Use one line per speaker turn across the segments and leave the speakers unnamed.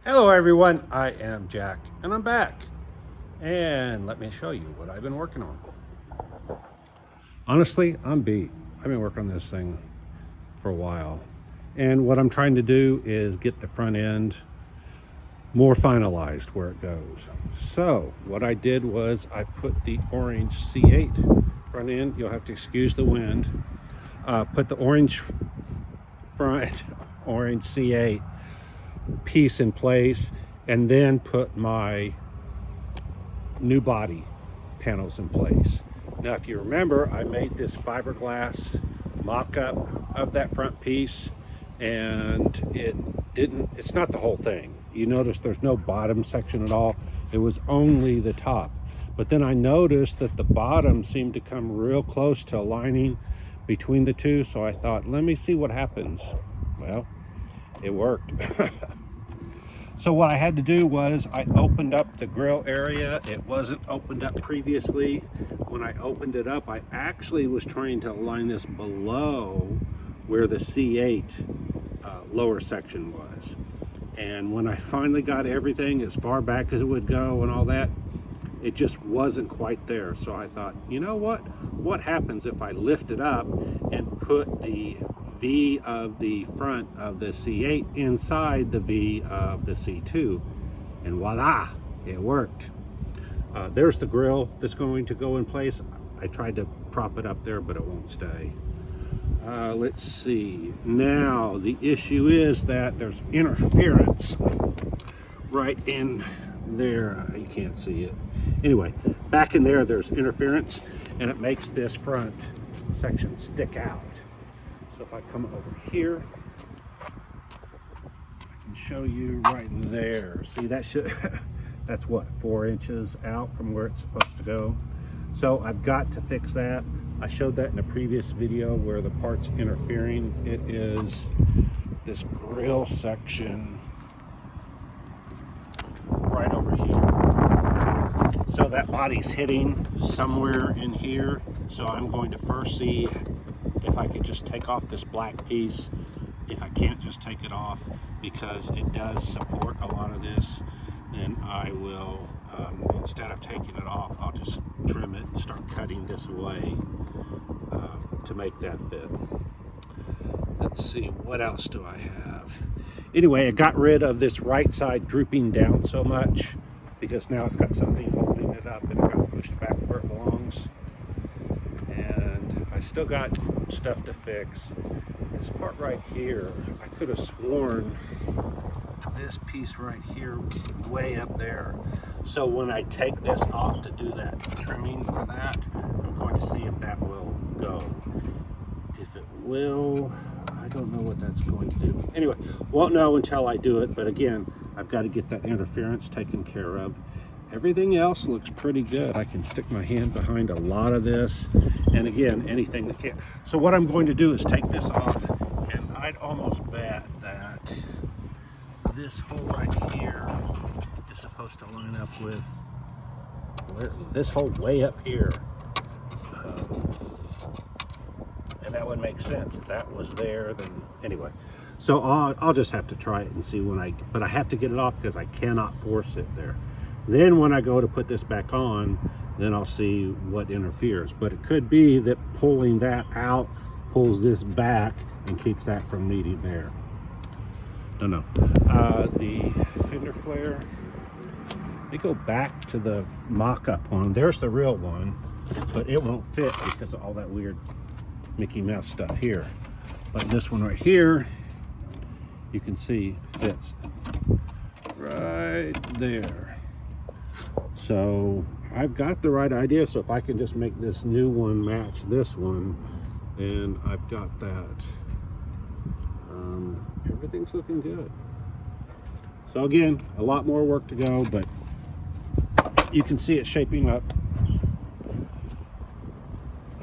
Hello everyone, I am Jack and I'm back. And let me show you what I've been working on. Honestly, I'm beat. I've been working on this thing for a while. And what I'm trying to do is get the front end more finalized where it goes. So what I did was I put the orange C8 front end, you'll have to excuse the wind, put the orange front, orange C8 piece in place, and then put my new body panels in place. Now if you remember, I made this fiberglass mock-up of that front piece, and it's not the whole thing. You notice there's no bottom section at all. It was only the top. But then I noticed that the bottom seemed to come real close to aligning between the two, so I thought, let me see what happens. Well, it worked. So what I had to do was I opened up the grill area. It wasn't opened up previously. When I opened it up, I actually was trying to align this below where the C8 lower section was. And when I finally got everything as far back as it would go and all that, it just wasn't quite there. So I thought, you know what happens if I lift it up and put the V of the front of the C8 inside the V of the C2, and voila, it worked. There's the grill that's going to go in place. I tried to prop it up there, but it won't stay. Let's see. Now the issue is that there's interference right in there. You can't see it. Anyway, back in there, there's interference, and it makes this front section stick out. So if I come over here, I can show you right there. See, that that's what, 4 inches out from where it's supposed to go. So I've got to fix that. I showed that in a previous video where the part's interfering. It is this grill section right over here. So that body's hitting somewhere in here. So I'm going to first see if I could just take off this black piece. If I can't just take it off, because it does support a lot of this, then I will, instead of taking it off, I'll just trim it and start cutting this away to make that fit. Let's see, what else do I have? Anyway, I got rid of this right side drooping down so much, because now it's got something holding it up and it got pushed back where it belongs. And I still got stuff to fix. This part right here, I could have sworn this piece right here was way up there. So when I take this off to do that trimming for that, I'm going to see if that will go. If it will, I don't know what that's going to do. Anyway, won't know until I do it, but again, I've got to get that interference taken care of. Everything else looks pretty good. I can stick my hand behind a lot of this, and again, anything that can't. So what I'm going to do is take this off, and I'd almost bet that this hole right here is supposed to line up with this hole way up here. And that would make sense. If that was there, then anyway. So I'll just have to try it and see but I have to get it off because I cannot force it there. Then when I go to put this back on, then I'll see what interferes. But it could be that pulling that out pulls this back and keeps that from meeting there. Don't know. The fender flare, they go back to the mock-up one. There's the real one, but it won't fit because of all that weird Mickey Mouse stuff here. But this one right here, you can see fits right there. So I've got the right idea. So if I can just make this new one match this one, then I've got that. Everything's looking good. So again, a lot more work to go, but you can see it shaping up.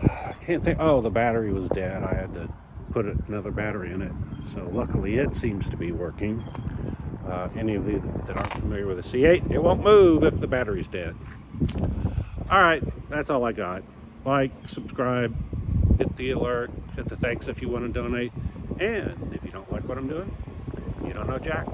I can't think, oh, the battery was dead. I had to put another battery in it. So luckily it seems to be working. Any of you that aren't familiar with a C8, it won't move if the battery's dead. All right, that's all I got. Like, subscribe, hit the alert, hit the thanks if you want to donate. And if you don't like what I'm doing, you don't know Jack.